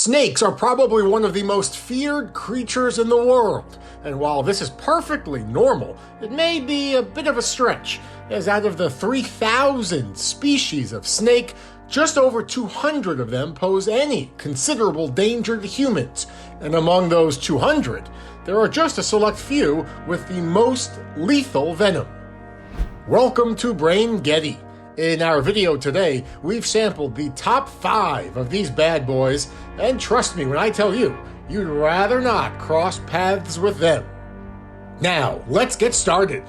Snakes are probably one of the most feared creatures in the world, and while this is perfectly normal, it may be a bit of a stretch, as out of the 3,000 species of snake, just over 200 of them pose any considerable danger to humans, and among those 200, there are just a select few with the most lethal venom. Welcome to Brainghetti. In our video today, we've sampled the top 5 of these bad boys, and trust me when I tell you, you'd rather not cross paths with them. Now, let's get started.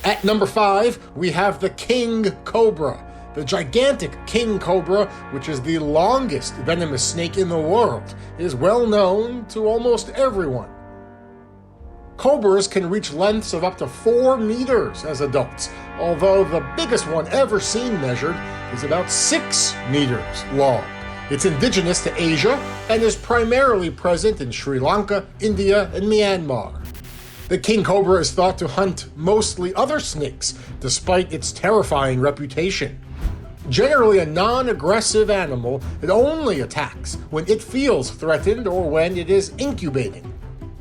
At number 5, we have the King Cobra. The gigantic King Cobra, which is the longest venomous snake in the world, is well known to almost everyone. Cobras can reach lengths of up to 4 meters as adults, although the biggest one ever seen measured is about 6 meters long. It's indigenous to Asia and is primarily present in Sri Lanka, India, and Myanmar. The King Cobra is thought to hunt mostly other snakes, despite its terrifying reputation. Generally a non-aggressive animal, it only attacks when it feels threatened or when it is incubating.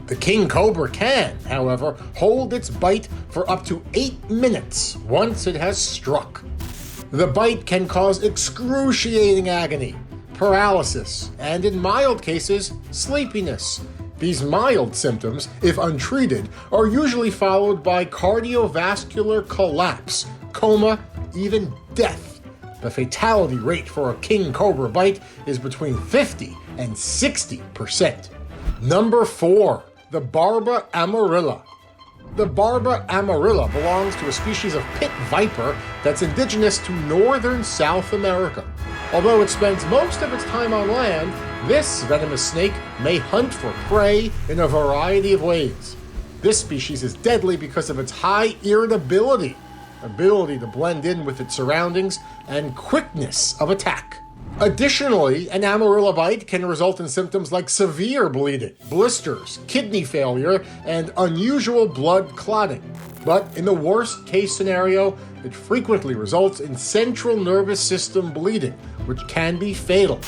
The King Cobra can, however, hold its bite for up to 8 minutes once it has struck. The bite can cause excruciating agony, paralysis, and in mild cases, sleepiness. These mild symptoms, if untreated, are usually followed by cardiovascular collapse, coma, even death. The fatality rate for a King Cobra bite is between 50 and 60%. Number 4. The BARBA AMARILLA. The BARBA AMARILLA belongs to a species of pit viper that's indigenous to northern South America. Although it spends most of its time on land, this venomous snake may hunt for prey in a variety of ways. This species is deadly because of its high irritability, ability to blend in with its surroundings, and quickness of attack. Additionally, an Amarilla bite can result in symptoms like severe bleeding, blisters, kidney failure, and unusual blood clotting. But in the worst case scenario, it frequently results in central nervous system bleeding, which can be fatal.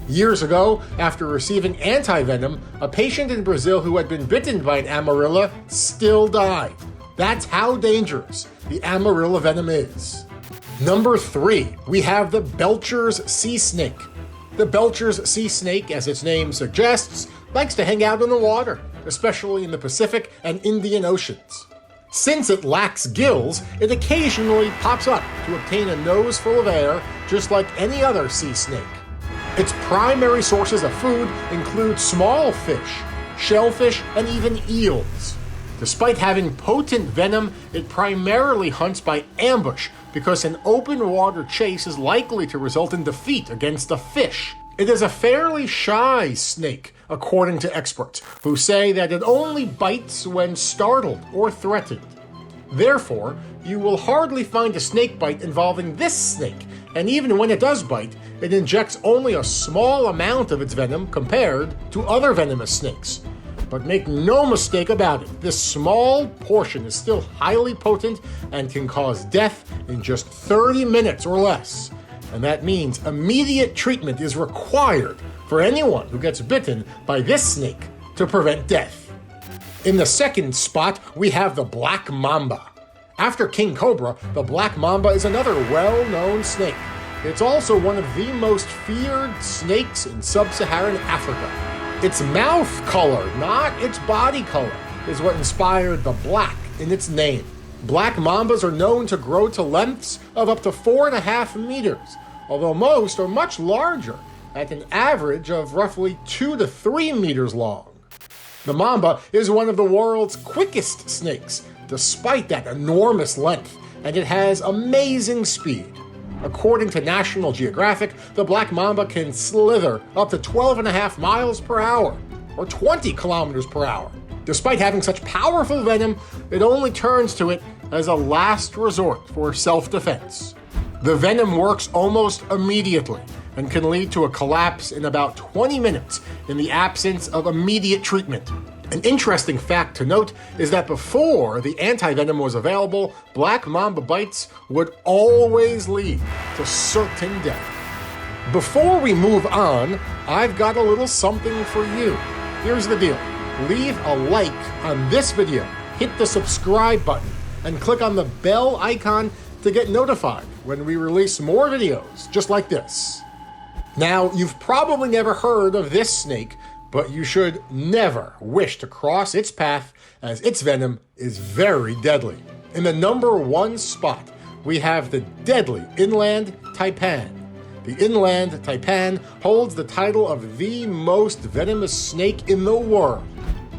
Years ago, after receiving antivenom, a patient in Brazil who had been bitten by an Amarilla still died. That's how dangerous the Amarilla venom is. Number 3, we have the BELCHE'R's sea snake. The BELCHE'R's sea snake, as its name suggests, likes to hang out in the water, especially in the Pacific and Indian Oceans. Since it lacks gills, it occasionally pops up to obtain a nose full of air, just like any other sea snake. Its primary sources of food include small fish, shellfish, and even eels. Despite having potent venom, it primarily hunts by ambush because an open water chase is likely to result in defeat against a fish. It is a fairly shy snake, according to experts, who say that it only bites when startled or threatened. Therefore, you will hardly find a snake bite involving this snake, and even when it does bite, it injects only a small amount of its venom compared to other venomous snakes. But make no mistake about it, this small portion is still highly potent and can cause death in just 30 minutes or less. And that means immediate treatment is required for anyone who gets bitten by this snake to prevent death. In the second spot, we have the black mamba. After King Cobra, the black mamba is another well-known snake. It's also one of the most feared snakes in sub-Saharan Africa. Its mouth color, not its body color, is what inspired the black in its name. Black mambas are known to grow to lengths of up to 4.5 meters, although most are much larger, at an average of roughly 2 to 3 meters long. The mamba is one of the world's quickest snakes, despite that enormous length, and it has amazing speed. According to National Geographic, the black mamba can slither up to 12.5 miles per hour, or 20 kilometers per hour. Despite having such powerful venom, it only turns to it as a last resort for self-defense. The venom works almost immediately and can lead to a collapse in about 20 minutes in the absence of immediate treatment. An interesting fact to note is that before the antivenom was available, black mamba bites would always lead to certain death. Before we move on, I've got a little something for you. Here's the deal. Leave a like on this video, hit the subscribe button, and click on the bell icon to get notified when we release more videos just like this. Now, you've probably never heard of this snake, but you should never wish to cross its path, as its venom is very deadly. In the #1 spot, we have the deadly inland taipan. The inland taipan holds the title of the most venomous snake in the world.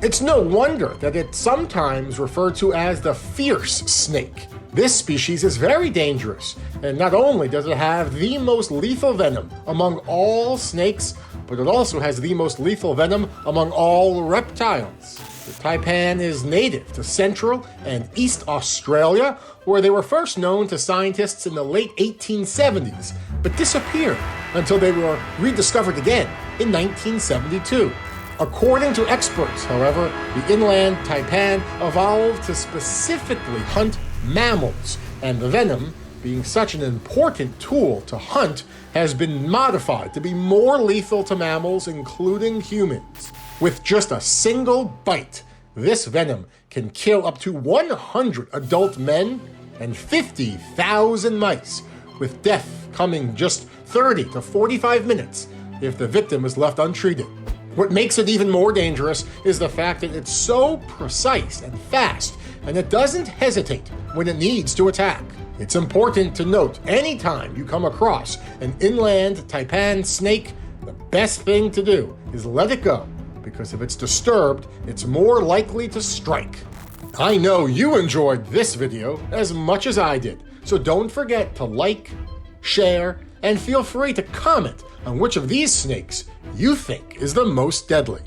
It's no wonder that it's sometimes referred to as the fierce snake. This species is very dangerous, and not only does it have the most lethal venom among all snakes, but it also has the most lethal venom among all reptiles. The taipan is native to Central and East Australia, where they were first known to scientists in the late 1870s, but disappeared until they were rediscovered again in 1972. According to experts, however, the inland taipan evolved to specifically hunt mammals, and the venom, being such an important tool to hunt, has been modified to be more lethal to mammals, including humans. With just a single bite, this venom can kill up to 100 adult men and 50,000 mice, with death coming just 30 to 45 minutes if the victim is left untreated. What makes it even more dangerous is the fact that it's so precise and fast, and it doesn't hesitate when it needs to attack. It's important to note, anytime you come across an inland taipan snake, the best thing to do is let it go, because if it's disturbed, it's more likely to strike. I know you enjoyed this video as much as I did, so don't forget to like, share, and feel free to comment on which of these snakes you think is the most deadly.